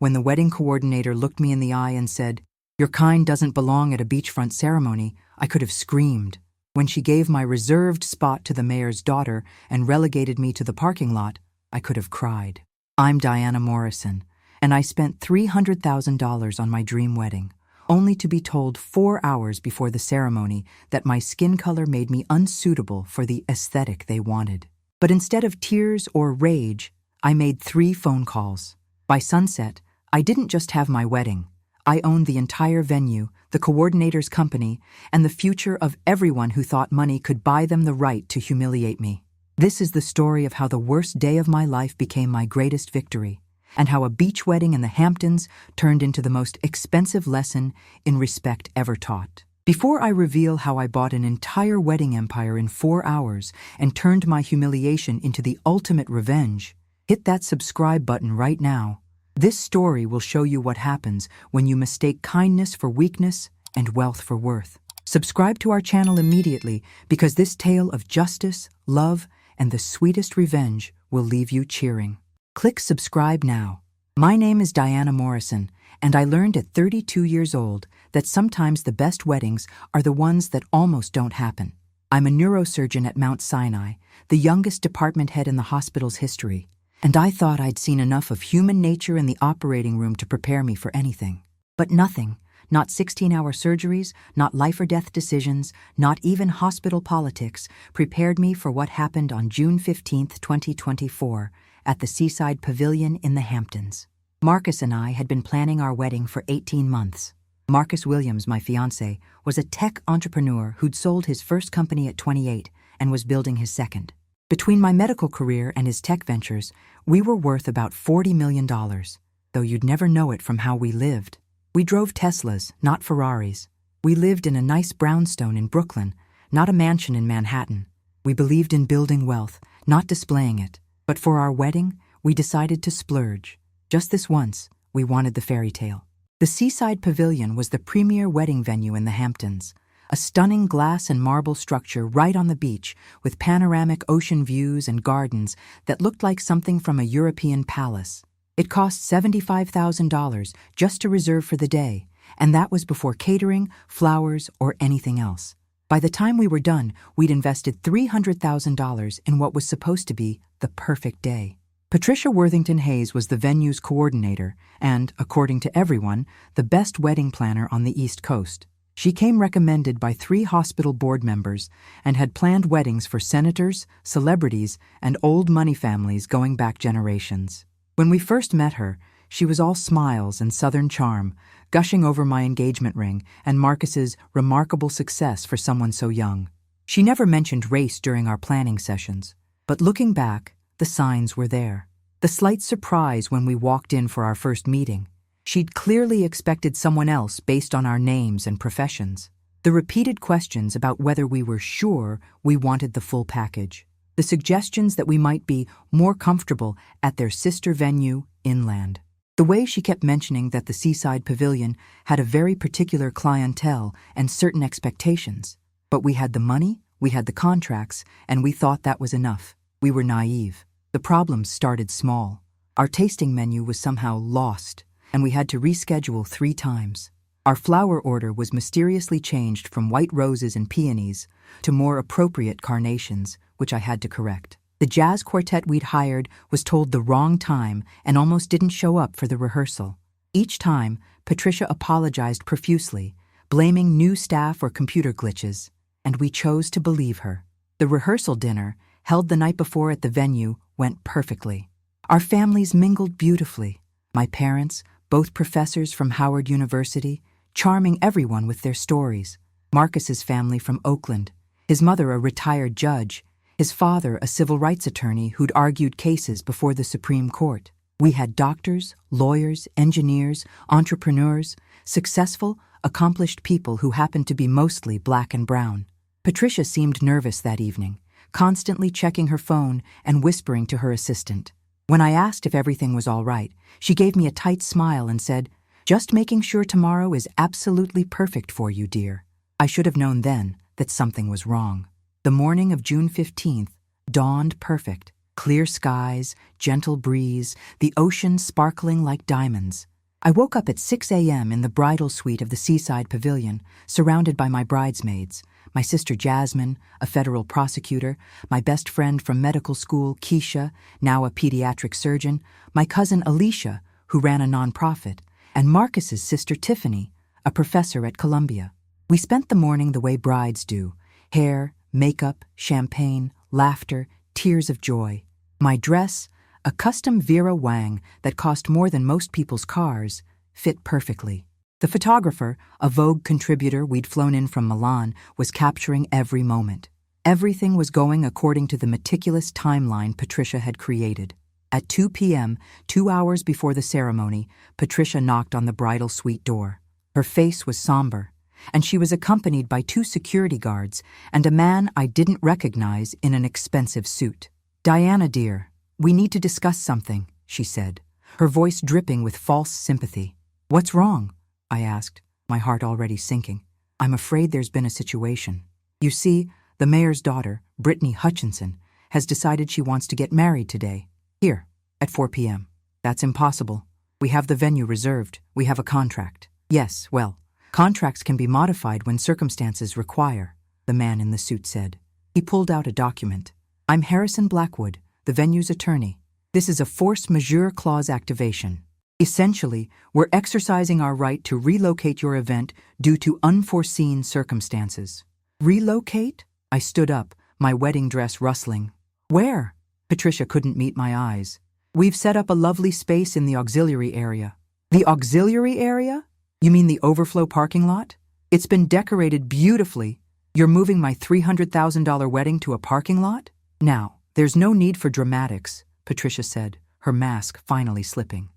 When the wedding coordinator looked me in the eye and said, "Your kind doesn't belong at a beachfront ceremony," I could have screamed. When she gave my reserved spot to the mayor's daughter and relegated me to the parking lot, I could have cried. I'm Diana Morrison, and I spent $300,000 on my dream wedding, only to be told 4 hours before the ceremony that my skin color made me unsuitable for the aesthetic they wanted. But instead of tears or rage, I made 3 phone calls. By sunset, I didn't just have my wedding. I owned the entire venue, the coordinator's company, and the future of everyone who thought money could buy them the right to humiliate me. This is the story of how the worst day of my life became my greatest victory, and how a beach wedding in the Hamptons turned into the most expensive lesson in respect ever taught. Before I reveal how I bought an entire wedding empire in 4 hours and turned my humiliation into the ultimate revenge, hit that subscribe button right now. This story will show you what happens when you mistake kindness for weakness and wealth for worth. Subscribe to our channel immediately, because this tale of justice, love, and the sweetest revenge will leave you cheering. Click subscribe now. My name is Diana Morrison, and I learned at 32 years old that sometimes the best weddings are the ones that almost don't happen. I'm a neurosurgeon at Mount Sinai, the youngest department head in the hospital's history, and I thought I'd seen enough of human nature in the operating room to prepare me for anything. But nothing, not 16-hour surgeries, not life or death decisions, not even hospital politics, prepared me for what happened on June 15, 2024, at the Seaside Pavilion in the Hamptons. Marcus and I had been planning our wedding for 18 months. Marcus Williams, my fiancé, was a tech entrepreneur who'd sold his first company at 28 and was building his second. Between my medical career and his tech ventures, we were worth about $40 million, though you'd never know it from how we lived. We drove Teslas, not Ferraris. We lived in a nice brownstone in Brooklyn, not a mansion in Manhattan. We believed in building wealth, not displaying it. But for our wedding, we decided to splurge. Just this once, we wanted the fairy tale. The Seaside Pavilion was the premier wedding venue in the Hamptons, a stunning glass and marble structure right on the beach with panoramic ocean views and gardens that looked like something from a European palace. It cost $75,000 just to reserve for the day, and that was before catering, flowers, or anything else. By the time we were done, we'd invested $300,000 in what was supposed to be the perfect day. Patricia Worthington Hayes was the venue's coordinator and, according to everyone, the best wedding planner on the East Coast. She came recommended by 3 hospital board members and had planned weddings for senators, celebrities, and old money families going back generations. When we first met her, she was all smiles and southern charm, gushing over my engagement ring and Marcus's remarkable success for someone so young. She never mentioned race during our planning sessions, but looking back, the signs were there. The slight surprise when we walked in for our first meeting. She'd clearly expected someone else based on our names and professions. The repeated questions about whether we were sure we wanted the full package. The suggestions that we might be more comfortable at their sister venue inland. The way she kept mentioning that the Seaside Pavilion had a very particular clientele and certain expectations. But we had the money, we had the contracts, and we thought that was enough. We were naive. The problems started small. Our tasting menu was somehow lost, and we had to reschedule 3 times. Our flower order was mysteriously changed from white roses and peonies to more appropriate carnations, which I had to correct. The jazz quartet we'd hired was told the wrong time and almost didn't show up for the rehearsal. Each time, Patricia apologized profusely, blaming new staff or computer glitches, and we chose to believe her. The rehearsal dinner, held the night before at the venue, went perfectly. Our families mingled beautifully. My parents, both professors from Howard University, charming everyone with their stories. Marcus's family from Oakland, his mother a retired judge, his father a civil rights attorney who'd argued cases before the Supreme Court. We had doctors, lawyers, engineers, entrepreneurs, successful, accomplished people who happened to be mostly black and brown. Patricia seemed nervous that evening, constantly checking her phone and whispering to her assistant. When I asked if everything was all right, she gave me a tight smile and said, "Just making sure tomorrow is absolutely perfect for you, dear." I should have known then that something was wrong. The morning of June 15th dawned perfect. Clear skies, gentle breeze, the ocean sparkling like diamonds. I woke up at 6 a.m. in the bridal suite of the Seaside Pavilion, surrounded by my bridesmaids, my sister Jasmine, a federal prosecutor, my best friend from medical school, Keisha, now a pediatric surgeon, my cousin Alicia, who ran a nonprofit, and Marcus's sister Tiffany, a professor at Columbia. We spent the morning the way brides do: hair, makeup, champagne, laughter, tears of joy. My dress, a custom Vera Wang that cost more than most people's cars, fit perfectly. The photographer, a Vogue contributor we'd flown in from Milan, was capturing every moment. Everything was going according to the meticulous timeline Patricia had created. At 2 p.m., 2 hours before the ceremony, Patricia knocked on the bridal suite door. Her face was somber, and she was accompanied by 2 security guards and a man I didn't recognize in an expensive suit. "Diana, dear, we need to discuss something," she said, her voice dripping with false sympathy. "What's wrong?" I asked, my heart already sinking. "I'm afraid there's been a situation. You see, the mayor's daughter, Brittany Hutchinson, has decided she wants to get married today. Here, at 4 p.m. That's impossible. We have the venue reserved. We have a contract." "Yes, well, contracts can be modified when circumstances require," the man in the suit said. He pulled out a document. "I'm Harrison Blackwood, the venue's attorney. This is a force majeure clause activation. Essentially, we're exercising our right to relocate your event due to unforeseen circumstances." "Relocate?" I stood up, my wedding dress rustling. "Where?" Patricia couldn't meet my eyes. "We've set up a lovely space in the auxiliary area." "The auxiliary area? You mean the overflow parking lot? It's been decorated beautifully. You're moving my $300,000 wedding to a parking lot?" "Now, there's no need for dramatics," Patricia said, her mask finally slipping.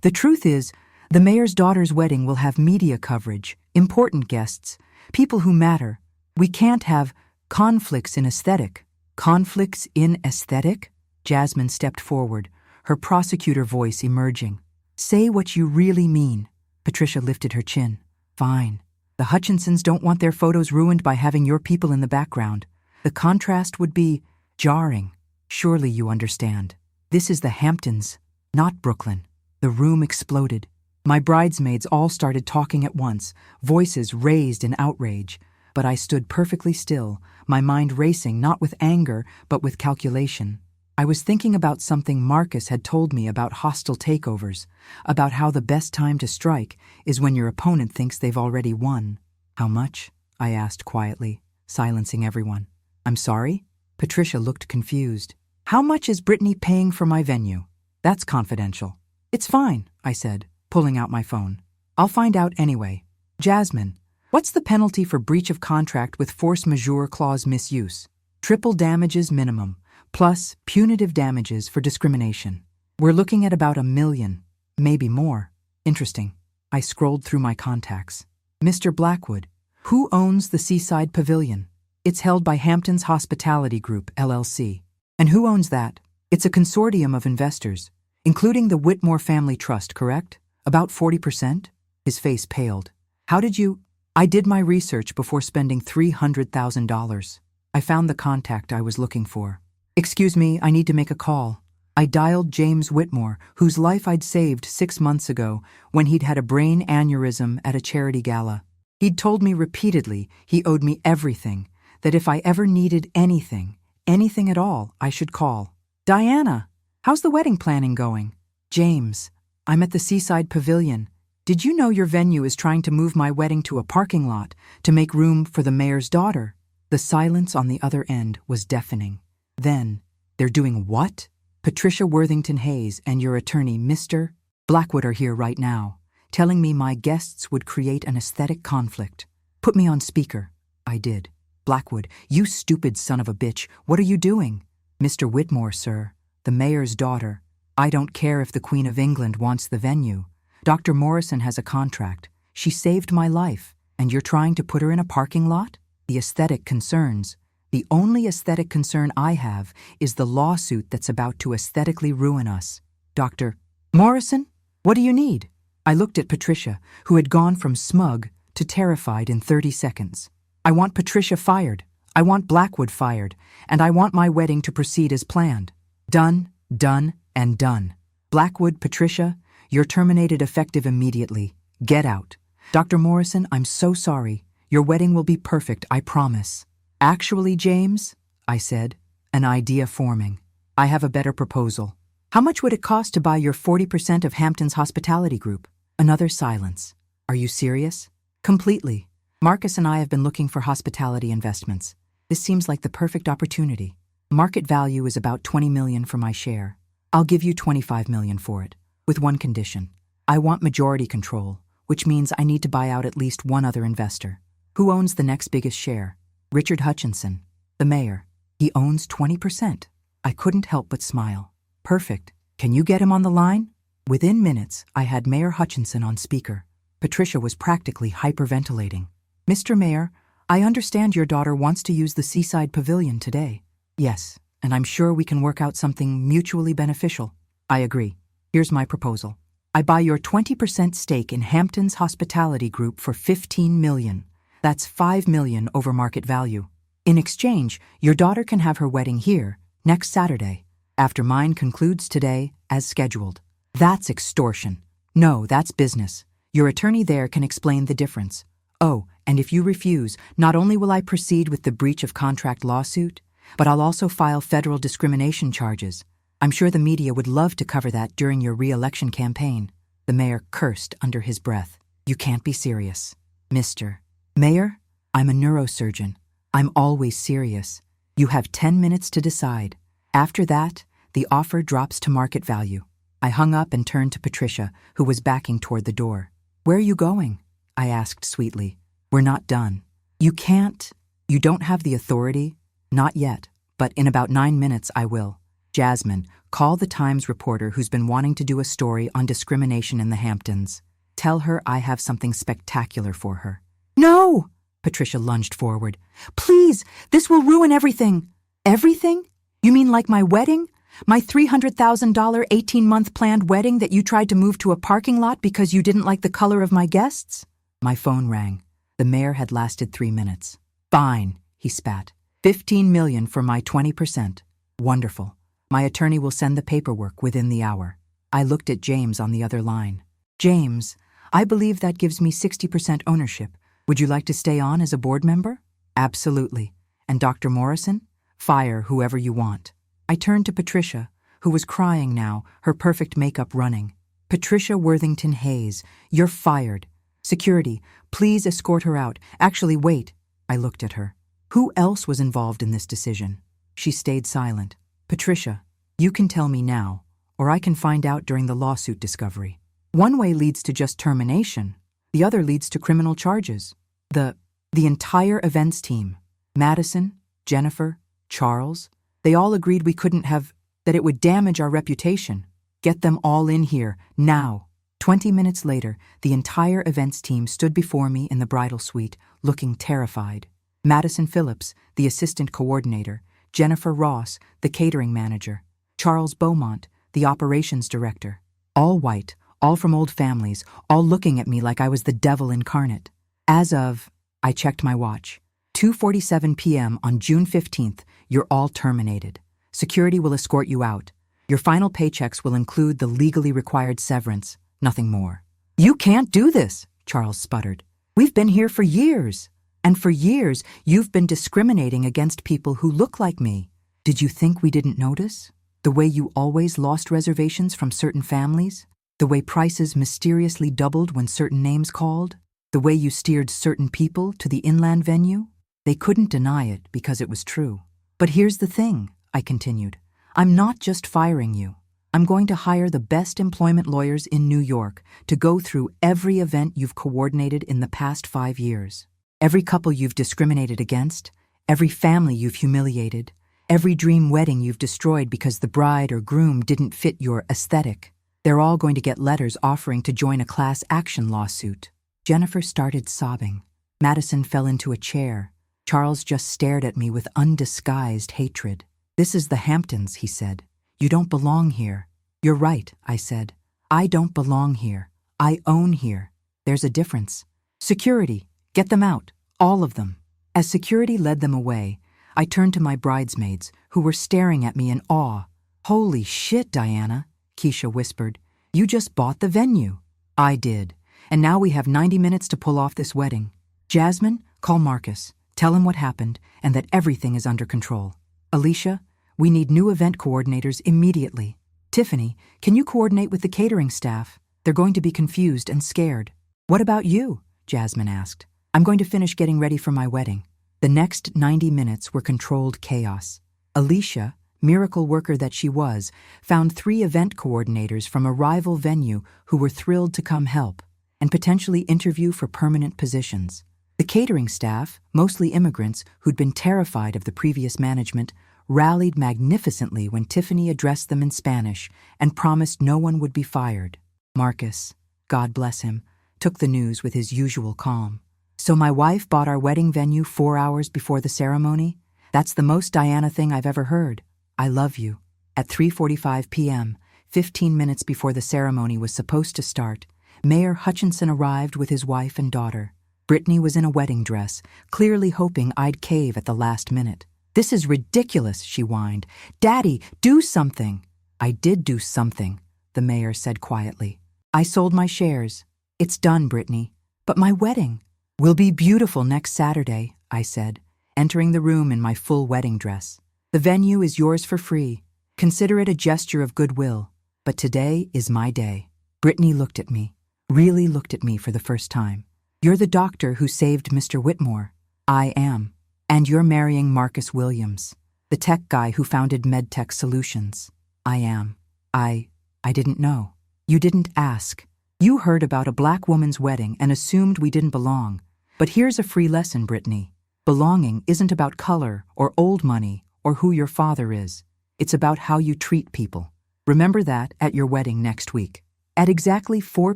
"The truth is, the mayor's daughter's wedding will have media coverage, important guests, people who matter. We can't have conflicts in aesthetic." "Conflicts in aesthetic?" Jasmine stepped forward, her prosecutor voice emerging. "Say what you really mean." Patricia lifted her chin. "Fine. The Hutchinsons don't want their photos ruined by having your people in the background. The contrast would be jarring. Surely you understand. This is the Hamptons, not Brooklyn." The room exploded. My bridesmaids all started talking at once, voices raised in outrage. But I stood perfectly still, my mind racing not with anger, but with calculation. I was thinking about something Marcus had told me about hostile takeovers, about how the best time to strike is when your opponent thinks they've already won. "How much?" I asked quietly, silencing everyone. "I'm sorry?" Patricia looked confused. "How much is Brittany paying for my venue?" "That's confidential." "It's fine," I said, pulling out my phone. "I'll find out anyway. Jasmine, what's the penalty for breach of contract with force majeure clause misuse?" "Triple damages minimum, plus punitive damages for discrimination. We're looking at about $1 million, maybe more." "Interesting." I scrolled through my contacts. "Mr. Blackwood, who owns the Seaside Pavilion?" "It's held by Hamptons Hospitality Group, LLC." "And who owns that?" "It's a consortium of investors, including the Whitmore Family Trust, correct? About 40%? His face paled. "How did you—" "I did my research before spending $300,000. I found the contact I was looking for." "Excuse me, I need to make a call." I dialed James Whitmore, whose life I'd saved 6 months ago when he'd had a brain aneurysm at a charity gala. He'd told me repeatedly he owed me everything, that if I ever needed anything at all, I should call. "Diana, how's the wedding planning going?" "James, I'm at the Seaside Pavilion. Did you know your venue is trying to move my wedding to a parking lot to make room for the mayor's daughter?" The silence on the other end was deafening. Then, "They're doing what?" "Patricia Worthington Hayes and your attorney, Mr. Blackwood, are here right now, telling me my guests would create an aesthetic conflict." "Put me on speaker." I did. "Blackwood, you stupid son of a bitch, what are you doing?" "Mr. Whitmore, sir, the mayor's daughter. I don't care if the Queen of England wants the venue. Dr. Morrison has a contract. She saved my life, and you're trying to put her in a parking lot? The aesthetic concerns. The only aesthetic concern I have is the lawsuit that's about to aesthetically ruin us." "Dr. Morrison? What do you need?" I looked at Patricia, who had gone from smug to terrified in 30 seconds. "I want Patricia fired. I want Blackwood fired, and I want my wedding to proceed as planned." Done, done, and done. Blackwood, Patricia, you're terminated effective immediately. Get out. Dr. Morrison, I'm so sorry. Your wedding will be perfect, I promise. Actually, James, I said, an idea forming. I have a better proposal. How much would it cost to buy your 40% of Hampton's hospitality group? Another silence. Are you serious? Completely. Marcus and I have been looking for hospitality investments. This seems like the perfect opportunity. Market value is about $20 million for my share. I'll give you $25 million for it, with one condition. I want majority control, which means I need to buy out at least one other investor. Who owns the next biggest share? Richard Hutchinson, the mayor. He owns 20%. I couldn't help but smile. Perfect. Can you get him on the line? Within minutes, I had Mayor Hutchinson on speaker. Patricia was practically hyperventilating. Mr. Mayor, I understand your daughter wants to use the seaside pavilion today. Yes, and I'm sure we can work out something mutually beneficial. I agree. Here's my proposal. I buy your 20% stake in Hampton's Hospitality Group for $15 million. That's $5 million over market value. In exchange, your daughter can have her wedding here, next Saturday, after mine concludes today, as scheduled. That's extortion. No, that's business. Your attorney there can explain the difference. Oh, and if you refuse, not only will I proceed with the breach of contract lawsuit, but I'll also file federal discrimination charges. I'm sure the media would love to cover that during your re-election campaign. The mayor cursed under his breath. You can't be serious. Mr. Mayor, I'm a neurosurgeon. I'm always serious. You have 10 minutes to decide. After that, the offer drops to market value. I hung up and turned to Patricia, who was backing toward the door. Where are you going? I asked sweetly. We're not done. You can't. You don't have the authority. Not yet, but in about 9 minutes I will. Jasmine, call the Times reporter who's been wanting to do a story on discrimination in the Hamptons. Tell her I have something spectacular for her. No! Patricia lunged forward. Please, this will ruin everything. Everything? You mean like my wedding? My $300,000 18-month planned wedding that you tried to move to a parking lot because you didn't like the color of my guests? My phone rang. The mayor had lasted 3 minutes. Fine, he spat. $15 million for my 20%. Wonderful. My attorney will send the paperwork within the hour. I looked at James on the other line. James, I believe that gives me 60% ownership. Would you like to stay on as a board member? Absolutely. And Dr. Morrison? Fire whoever you want. I turned to Patricia, who was crying now, her perfect makeup running. Patricia Worthington Hayes, you're fired. Security, please escort her out. Actually, wait. I looked at her. Who else was involved in this decision? She stayed silent. Patricia, you can tell me now, or I can find out during the lawsuit discovery. One way leads to just termination. The other leads to criminal charges. The entire events team, Madison, Jennifer, Charles, they all agreed we couldn't have, that it would damage our reputation. Get them all in here, now. 20 minutes later, the entire events team stood before me in the bridal suite, looking terrified. Madison Phillips, the assistant coordinator, Jennifer Ross, the catering manager, Charles Beaumont, the operations director. All white, all from old families, all looking at me like I was the devil incarnate. As of, I checked my watch, 2:47 p.m. on June 15th, you're all terminated. Security will escort you out. Your final paychecks will include the legally required severance, nothing more. You can't do this, Charles sputtered. We've been here for years. And for years, you've been discriminating against people who look like me. Did you think we didn't notice? The way you always lost reservations from certain families? The way prices mysteriously doubled when certain names called? The way you steered certain people to the inland venue? They couldn't deny it because it was true. But here's the thing, I continued. I'm not just firing you. I'm going to hire the best employment lawyers in New York to go through every event you've coordinated in the past 5 years. Every couple you've discriminated against, every family you've humiliated, every dream wedding you've destroyed because the bride or groom didn't fit your aesthetic. They're all going to get letters offering to join a class action lawsuit. Jennifer started sobbing. Madison fell into a chair. Charles just stared at me with undisguised hatred. This is the Hamptons, he said. You don't belong here. You're right, I said. I don't belong here. I own here. There's a difference. Security, get them out, all of them. As security led them away, I turned to my bridesmaids, who were staring at me in awe. Holy shit, Diana, Keisha whispered. You just bought the venue. I did. And now we have 90 minutes to pull off this wedding. Jasmine, call Marcus. Tell him what happened and that everything is under control. Alicia, we need new event coordinators immediately. Tiffany, can you coordinate with the catering staff? They're going to be confused and scared. What about you? Jasmine asked. I'm going to finish getting ready for my wedding. The next 90 minutes were controlled chaos. Alicia, miracle worker that she was, found 3 event coordinators from a rival venue who were thrilled to come help and potentially interview for permanent positions. The catering staff, mostly immigrants who'd been terrified of the previous management, rallied magnificently when Tiffany addressed them in Spanish and promised no one would be fired. Marcus, God bless him, took the news with his usual calm. So my wife bought our wedding venue 4 hours before the ceremony? That's the most Diana thing I've ever heard. I love you. At 3:45 p.m., 15 minutes before the ceremony was supposed to start, Mayor Hutchinson arrived with his wife and daughter. Brittany was in a wedding dress, clearly hoping I'd cave at the last minute. This is ridiculous, she whined. Daddy, do something. I did do something, the mayor said quietly. I sold my shares. It's done, Brittany. But my wedding will be beautiful next Saturday, I said, entering the room in my full wedding dress. The venue is yours for free. Consider it a gesture of goodwill. But today is my day. Brittany looked at me, really looked at me for the first time. You're the doctor who saved Mr. Whitmore. I am. And you're marrying Marcus Williams, the tech guy who founded MedTech Solutions. I am. I didn't know. You didn't ask. You heard about a black woman's wedding and assumed we didn't belong. But here's a free lesson, Brittany. Belonging isn't about color or old money or who your father is. It's about how you treat people. Remember that at your wedding next week. At exactly 4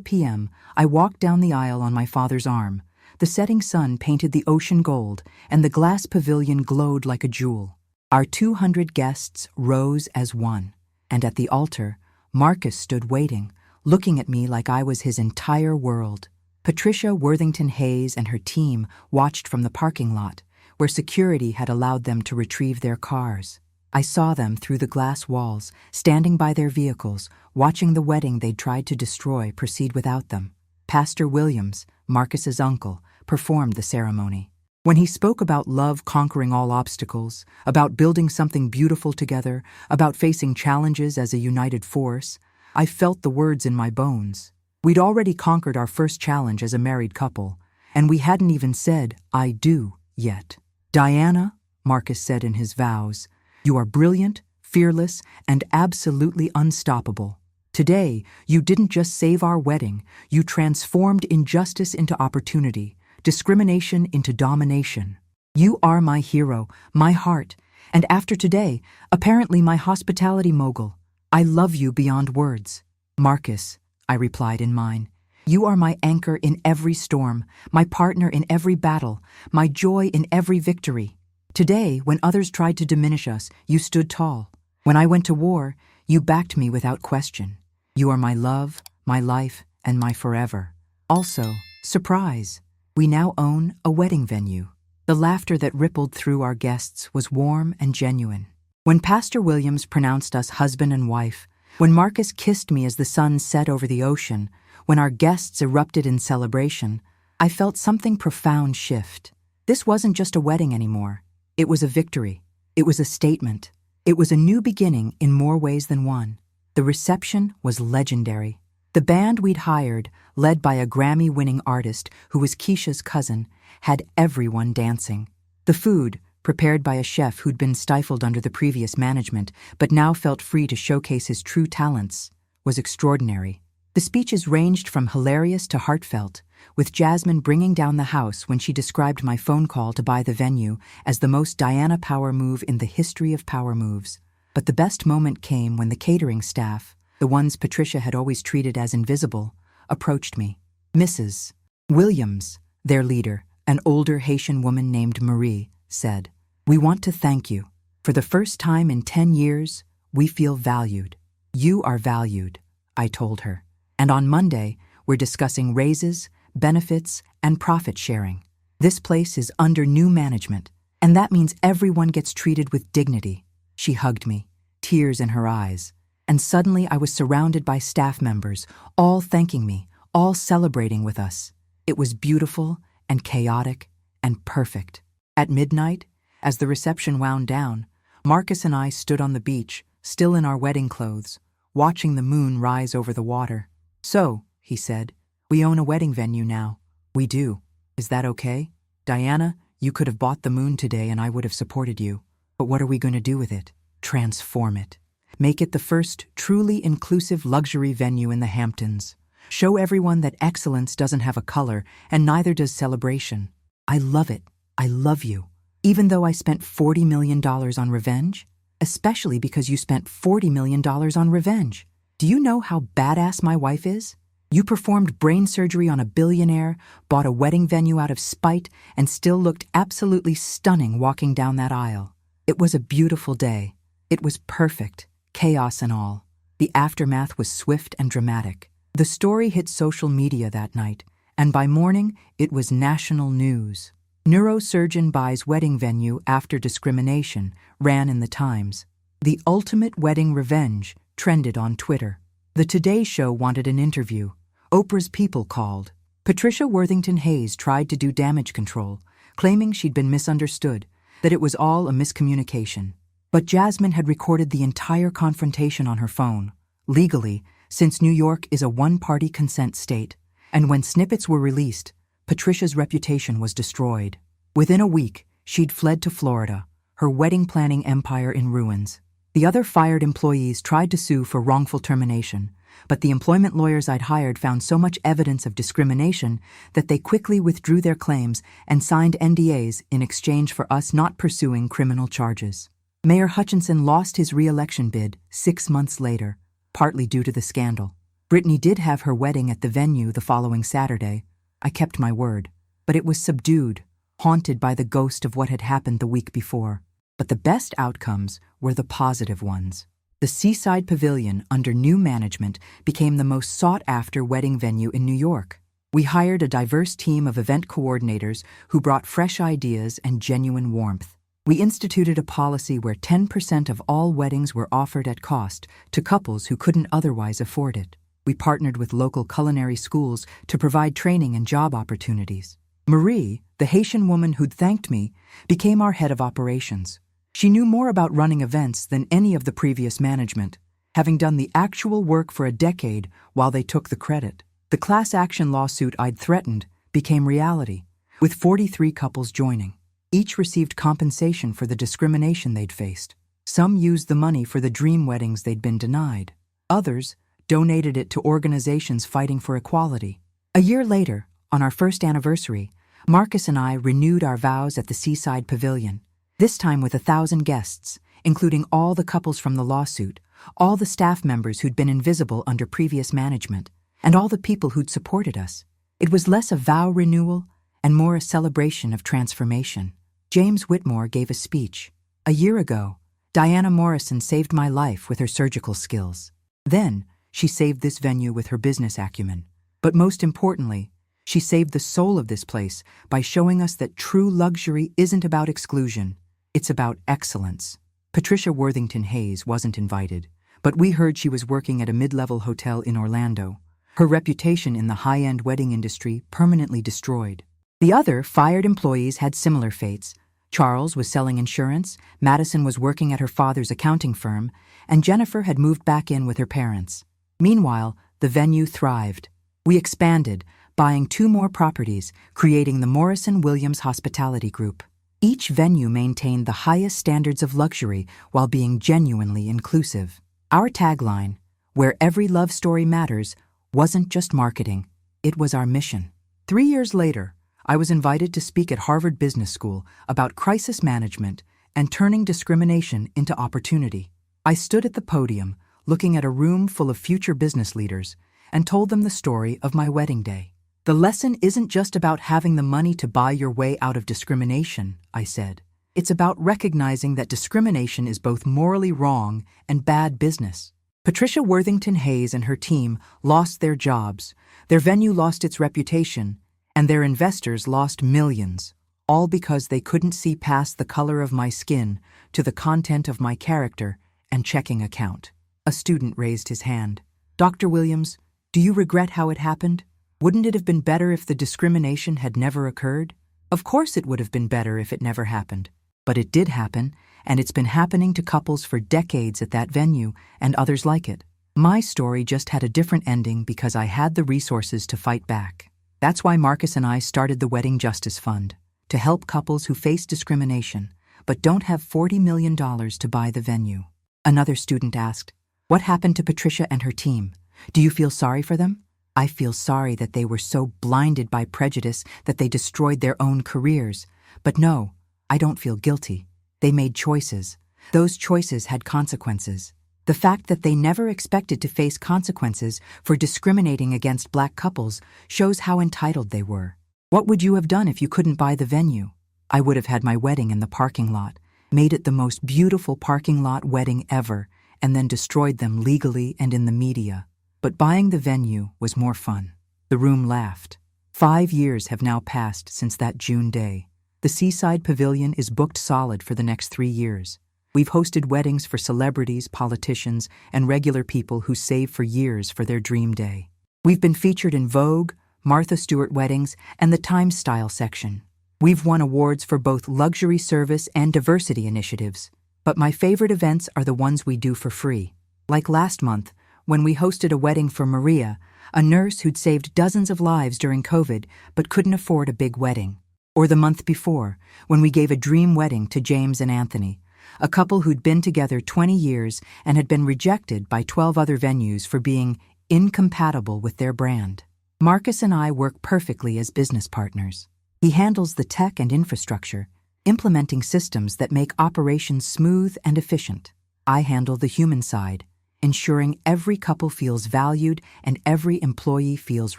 p.m., I walked down the aisle on my father's arm. The setting sun painted the ocean gold, and the glass pavilion glowed like a jewel. Our 200 guests rose as one, and at the altar, Marcus stood waiting, looking at me like I was his entire world. Patricia Worthington Hayes and her team watched from the parking lot, where security had allowed them to retrieve their cars. I saw them through the glass walls, standing by their vehicles, watching the wedding they'd tried to destroy proceed without them. Pastor Williams, Marcus's uncle, performed the ceremony. When he spoke about love conquering all obstacles, about building something beautiful together, about facing challenges as a united force, I felt the words in my bones. We'd already conquered our first challenge as a married couple, and we hadn't even said, I do, yet. Diana, Marcus said in his vows, you are brilliant, fearless, and absolutely unstoppable. Today, you didn't just save our wedding, you transformed injustice into opportunity, discrimination into domination. You are my hero, my heart, and after today, apparently my hospitality mogul. I love you beyond words. Marcus, I replied in mine, you are my anchor in every storm, my partner in every battle, my joy in every victory. Today, when others tried to diminish us, you stood tall. When I went to war, you backed me without question. You are my love, my life, and my forever. Also, surprise, we now own a wedding venue. The laughter that rippled through our guests was warm and genuine. When Pastor Williams pronounced us husband and wife, when Marcus kissed me as the sun set over the ocean, when our guests erupted in celebration, I felt something profound shift. This wasn't just a wedding anymore. It was a victory. It was a statement. It was a new beginning in more ways than one. The reception was legendary. The band we'd hired, led by a Grammy-winning artist who was Keisha's cousin, had everyone dancing. The food, prepared by a chef who'd been stifled under the previous management but now felt free to showcase his true talents, was extraordinary. The speeches ranged from hilarious to heartfelt, with Jasmine bringing down the house when she described my phone call to buy the venue as the most Diana power move in the history of power moves. But the best moment came when the catering staff, the ones Patricia had always treated as invisible, approached me. Mrs. Williams, their leader, an older Haitian woman named Marie, said, "We want to thank you. For the first time in 10 years, we feel valued. You are valued," I told her. And on Monday, we're discussing raises, benefits, and profit sharing. This place is under new management, and that means everyone gets treated with dignity. She hugged me. tears in her eyes. And suddenly I was surrounded by staff members, all thanking me, all celebrating with us. It was beautiful and chaotic and perfect. At midnight, as the reception wound down, Marcus and I stood on the beach, still in our wedding clothes, watching the moon rise over the water. "So," he said, "we own a wedding venue now." "We do. Is that okay? Diana, you could have bought the moon today and I would have supported you. But what are we going to do with it? Transform it. Make it the first truly inclusive luxury venue in the Hamptons. Show everyone that excellence doesn't have a color and neither does celebration. I love it. I love you. Even though I spent $40 million on revenge? Especially because you spent $40 million on revenge. Do you know how badass my wife is? You performed brain surgery on a billionaire, bought a wedding venue out of spite, and still looked absolutely stunning walking down that aisle. It was a beautiful day. It was perfect, chaos and all. The aftermath was swift and dramatic. The story hit social media that night, and by morning, it was national news. Neurosurgeon buys wedding venue after discrimination, ran in the Times. The ultimate wedding revenge trended on Twitter. The Today Show wanted an interview. Oprah's People called. Patricia Worthington Hayes tried to do damage control, claiming she'd been misunderstood, that it was all a miscommunication. But Jasmine had recorded the entire confrontation on her phone. Legally, since New York is a one-party consent state, and when snippets were released, Patricia's reputation was destroyed. Within a week, she'd fled to Florida, her wedding planning empire in ruins. The other fired employees tried to sue for wrongful termination, but the employment lawyers I'd hired found so much evidence of discrimination that they quickly withdrew their claims and signed NDAs in exchange for us not pursuing criminal charges. Mayor Hutchinson lost his re-election bid 6 months later, partly due to the scandal. Brittany did have her wedding at the venue the following Saturday. I kept my word, but it was subdued, haunted by the ghost of what had happened the week before. But the best outcomes were the positive ones. The Seaside Pavilion, under new management, became the most sought-after wedding venue in New York. We hired a diverse team of event coordinators who brought fresh ideas and genuine warmth. We instituted a policy where 10% of all weddings were offered at cost to couples who couldn't otherwise afford it. We partnered with local culinary schools to provide training and job opportunities. Marie, the Haitian woman who'd thanked me, became our head of operations. She knew more about running events than any of the previous management, having done the actual work for a decade while they took the credit. The class action lawsuit I'd threatened became reality, with 43 couples joining. Each received compensation for the discrimination they'd faced. Some used the money for the dream weddings they'd been denied. Others donated it to organizations fighting for equality. A year later, on our first anniversary, Marcus and I renewed our vows at the Seaside Pavilion, this time with 1,000 guests, including all the couples from the lawsuit, all the staff members who'd been invisible under previous management, and all the people who'd supported us. It was less a vow renewal and more a celebration of transformation. James Whitmore gave a speech. A year ago, Diana Morrison saved my life with her surgical skills. Then, she saved this venue with her business acumen. But most importantly, she saved the soul of this place by showing us that true luxury isn't about exclusion. It's about excellence. Patricia Worthington Hayes wasn't invited, but we heard she was working at a mid-level hotel in Orlando. Her reputation in the high-end wedding industry permanently destroyed. The other fired employees had similar fates. Charles was selling insurance, Madison was working at her father's accounting firm, and Jennifer had moved back in with her parents. Meanwhile, the venue thrived. We expanded, buying 2 more properties, creating the Morrison-Williams Hospitality Group. Each venue maintained the highest standards of luxury while being genuinely inclusive. Our tagline, "Where every love story matters," wasn't just marketing, it was our mission. 3 years later, I was invited to speak at Harvard Business School about crisis management and turning discrimination into opportunity. I stood at the podium, looking at a room full of future business leaders, and told them the story of my wedding day. The lesson isn't just about having the money to buy your way out of discrimination, I said. It's about recognizing that discrimination is both morally wrong and bad business. Patricia Worthington Hayes and her team lost their jobs, their venue lost its reputation, and their investors lost millions, all because they couldn't see past the color of my skin to the content of my character and checking account. A student raised his hand. Dr. Williams, do you regret how it happened? Wouldn't it have been better if the discrimination had never occurred? Of course it would have been better if it never happened. But it did happen, and it's been happening to couples for decades at that venue and others like it. My story just had a different ending because I had the resources to fight back. That's why Marcus and I started the Wedding Justice Fund, to help couples who face discrimination but don't have $40 million to buy the venue. Another student asked, what happened to Patricia and her team? Do you feel sorry for them? I feel sorry that they were so blinded by prejudice that they destroyed their own careers. But no, I don't feel guilty. They made choices. Those choices had consequences. The fact that they never expected to face consequences for discriminating against Black couples shows how entitled they were. What would you have done if you couldn't buy the venue? I would have had my wedding in the parking lot, made it the most beautiful parking lot wedding ever, and then destroyed them legally and in the media. But buying the venue was more fun. The room laughed. 5 years have now passed since that June day. The Seaside Pavilion is booked solid for the next 3 years. We've hosted weddings for celebrities, politicians, and regular people who save for years for their dream day. We've been featured in Vogue, Martha Stewart Weddings, and the Times Style section. We've won awards for both luxury service and diversity initiatives. But my favorite events are the ones we do for free. Like last month, when we hosted a wedding for Maria, a nurse who'd saved dozens of lives during COVID but couldn't afford a big wedding. Or the month before, when we gave a dream wedding to James and Anthony, a couple who'd been together 20 years and had been rejected by 12 other venues for being incompatible with their brand. Marcus and I work perfectly as business partners. He handles the tech and infrastructure, implementing systems that make operations smooth and efficient. I handle the human side, ensuring every couple feels valued and every employee feels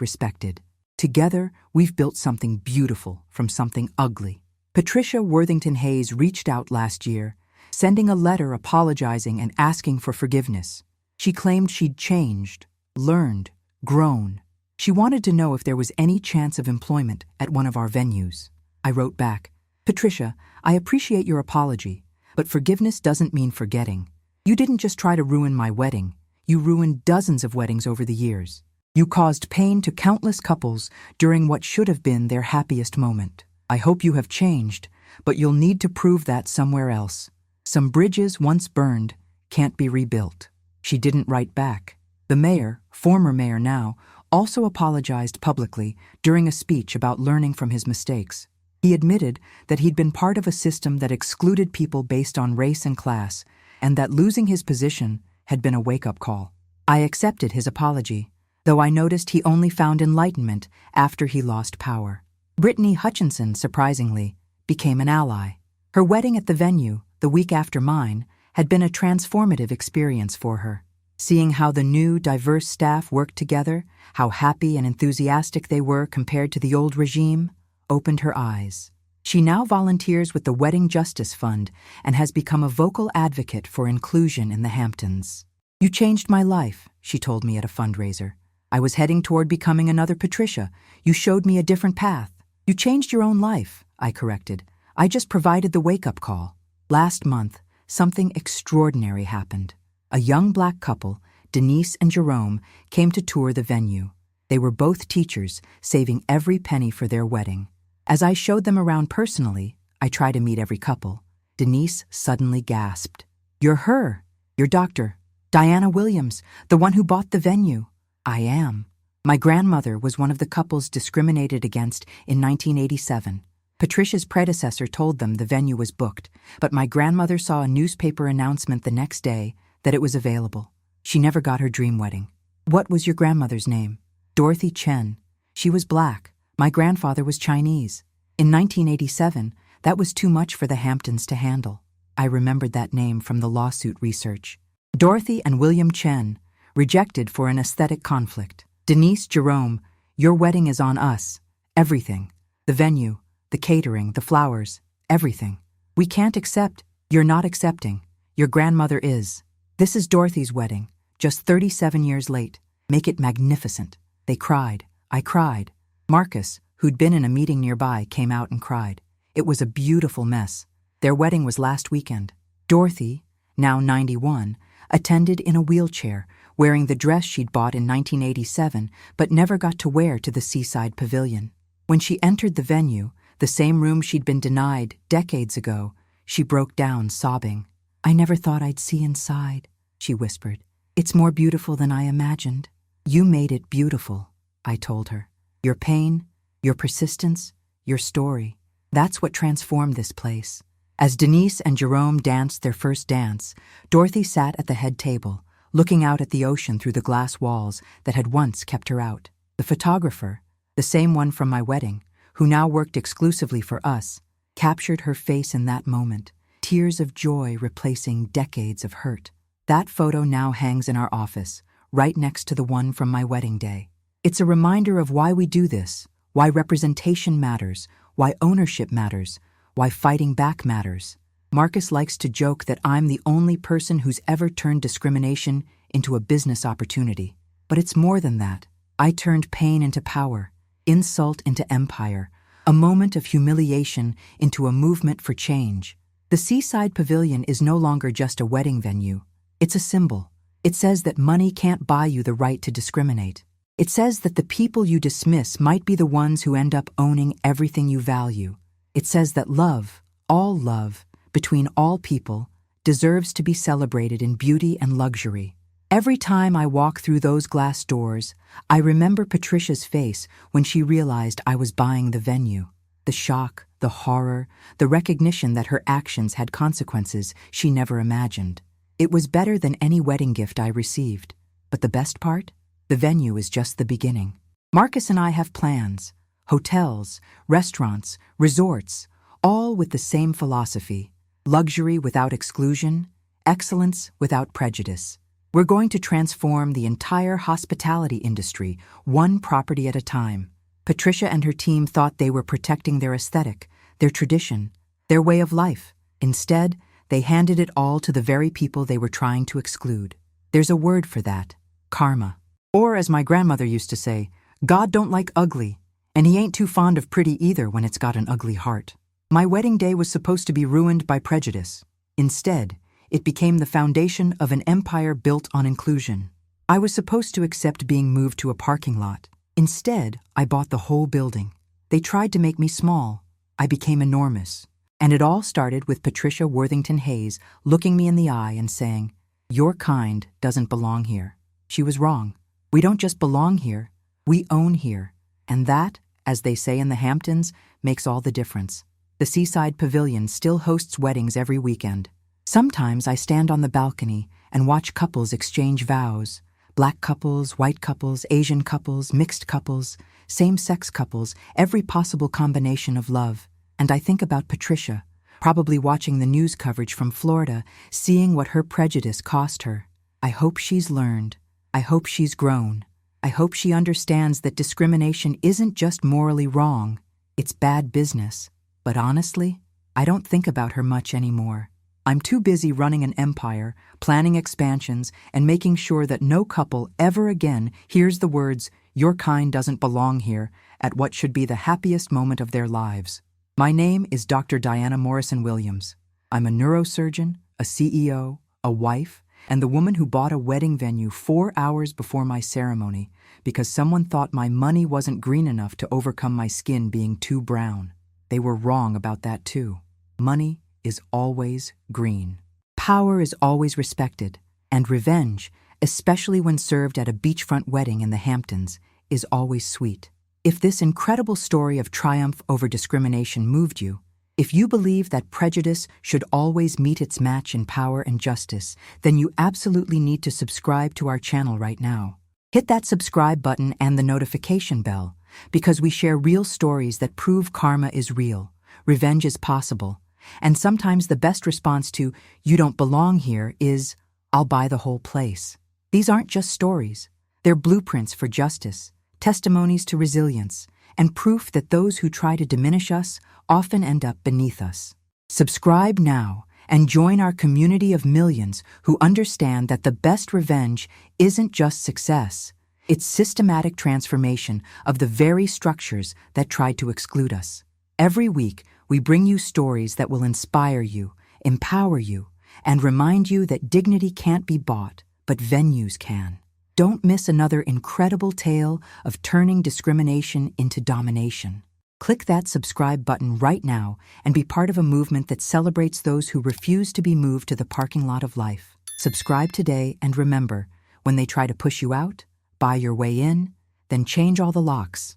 respected. Together, we've built something beautiful from something ugly. Patricia Worthington Hayes reached out last year, sending a letter apologizing and asking for forgiveness. She claimed she'd changed, learned, grown. She wanted to know if there was any chance of employment at one of our venues. I wrote back, Patricia, I appreciate your apology, but forgiveness doesn't mean forgetting. You didn't just try to ruin my wedding. You ruined dozens of weddings over the years. You caused pain to countless couples during what should have been their happiest moment. I hope you have changed, but you'll need to prove that somewhere else. Some bridges once burned can't be rebuilt. She didn't write back. The mayor, former mayor now, also apologized publicly during a speech about learning from his mistakes. He admitted that he'd been part of a system that excluded people based on race and class, and that losing his position had been a wake-up call. I accepted his apology, though I noticed he only found enlightenment after he lost power. Brittany Hutchinson, surprisingly, became an ally. Her wedding at the venue, the week after mine, had been a transformative experience for her. Seeing how the new, diverse staff worked together, how happy and enthusiastic they were compared to the old regime, opened her eyes. She now volunteers with the Wedding Justice Fund and has become a vocal advocate for inclusion in the Hamptons. You changed my life, she told me at a fundraiser. I was heading toward becoming another Patricia. You showed me a different path. You changed your own life, I corrected. I just provided the wake-up call. Last month, something extraordinary happened. A young Black couple, Denise and Jerome, came to tour the venue. They were both teachers, saving every penny for their wedding. As I showed them around personally, I try to meet every couple. Denise suddenly gasped. You're her. You're Dr. Diana Williams, the one who bought the venue. I am. My grandmother was one of the couples discriminated against in 1987. Patricia's predecessor told them the venue was booked, but my grandmother saw a newspaper announcement the next day that it was available. She never got her dream wedding. What was your grandmother's name? Dorothy Chen. She was Black. My grandfather was Chinese. In 1987, that was too much for the Hamptons to handle. I remembered that name from the lawsuit research. Dorothy and William Chen, rejected for an aesthetic conflict. Denise, Jerome, your wedding is on us. Everything. The venue, the catering, the flowers, everything. We can't accept. You're not accepting. Your grandmother is. This is Dorothy's wedding, just 37 years late. Make it magnificent. They cried. I cried. Marcus, who'd been in a meeting nearby, came out and cried. It was a beautiful mess. Their wedding was last weekend. Dorothy, now 91, attended in a wheelchair, wearing the dress she'd bought in 1987 but never got to wear to the seaside pavilion. When she entered the venue, the same room she'd been denied decades ago, she broke down sobbing. "I never thought I'd see inside," she whispered. "It's more beautiful than I imagined." "You made it beautiful," I told her. "Your pain, your persistence, your story. That's what transformed this place." As Denise and Jerome danced their first dance, Dorothy sat at the head table, looking out at the ocean through the glass walls that had once kept her out. The photographer, the same one from my wedding, who now worked exclusively for us, captured her face in that moment, tears of joy replacing decades of hurt. That photo now hangs in our office, right next to the one from my wedding day. It's a reminder of why we do this, why representation matters, why ownership matters, why fighting back matters. Marcus likes to joke that I'm the only person who's ever turned discrimination into a business opportunity. But it's more than that. I turned pain into power, insult into empire, a moment of humiliation into a movement for change. The Seaside Pavilion is no longer just a wedding venue. It's a symbol. It says that money can't buy you the right to discriminate. It says that the people you dismiss might be the ones who end up owning everything you value. It says that love, all love, between all people, deserves to be celebrated in beauty and luxury. Every time I walk through those glass doors, I remember Patricia's face when she realized I was buying the venue. The shock, the horror, the recognition that her actions had consequences she never imagined. It was better than any wedding gift I received. But the best part? The venue is just the beginning. Marcus and I have plans. Hotels, restaurants, resorts, all with the same philosophy. Luxury without exclusion, excellence without prejudice. We're going to transform the entire hospitality industry, one property at a time. Patricia and her team thought they were protecting their aesthetic, their tradition, their way of life. Instead, they handed it all to the very people they were trying to exclude. There's a word for that: karma. Or, as my grandmother used to say, God don't like ugly, and he ain't too fond of pretty either when it's got an ugly heart. My wedding day was supposed to be ruined by prejudice. Instead, it became the foundation of an empire built on inclusion. I was supposed to accept being moved to a parking lot. Instead, I bought the whole building. They tried to make me small. I became enormous. And it all started with Patricia Worthington Hayes looking me in the eye and saying, "Your kind doesn't belong here." She was wrong. We don't just belong here, we own here. And that, as they say in the Hamptons, makes all the difference. The Seaside Pavilion still hosts weddings every weekend. Sometimes I stand on the balcony and watch couples exchange vows. Black couples, white couples, Asian couples, mixed couples, same-sex couples, every possible combination of love. And I think about Patricia, probably watching the news coverage from Florida, seeing what her prejudice cost her. I hope she's learned. I hope she's grown. I hope she understands that discrimination isn't just morally wrong, it's bad business. But honestly, I don't think about her much anymore. I'm too busy running an empire, planning expansions, and making sure that no couple ever again hears the words, "Your kind doesn't belong here," at what should be the happiest moment of their lives. My name is Dr. Diana Morrison Williams. I'm a neurosurgeon, a CEO, a wife, and the woman who bought a wedding venue 4 hours before my ceremony because someone thought my money wasn't green enough to overcome my skin being too brown. They were wrong about that too. Money is always green. Power is always respected, and revenge, especially when served at a beachfront wedding in the Hamptons, is always sweet. If this incredible story of triumph over discrimination moved you, if you believe that prejudice should always meet its match in power and justice, then you absolutely need to subscribe to our channel right now. Hit that subscribe button and the notification bell, because we share real stories that prove karma is real, revenge is possible, and sometimes the best response to "you don't belong here" is "I'll buy the whole place." These aren't just stories. They're blueprints for justice, testimonies to resilience, and proof that those who try to diminish us often end up beneath us. Subscribe now and join our community of millions who understand that the best revenge isn't just success, it's systematic transformation of the very structures that tried to exclude us. Every week, we bring you stories that will inspire you, empower you, and remind you that dignity can't be bought, but venues can. Don't miss another incredible tale of turning discrimination into domination. Click that subscribe button right now and be part of a movement that celebrates those who refuse to be moved to the parking lot of life. Subscribe today, and remember, when they try to push you out, buy your way in, then change all the locks.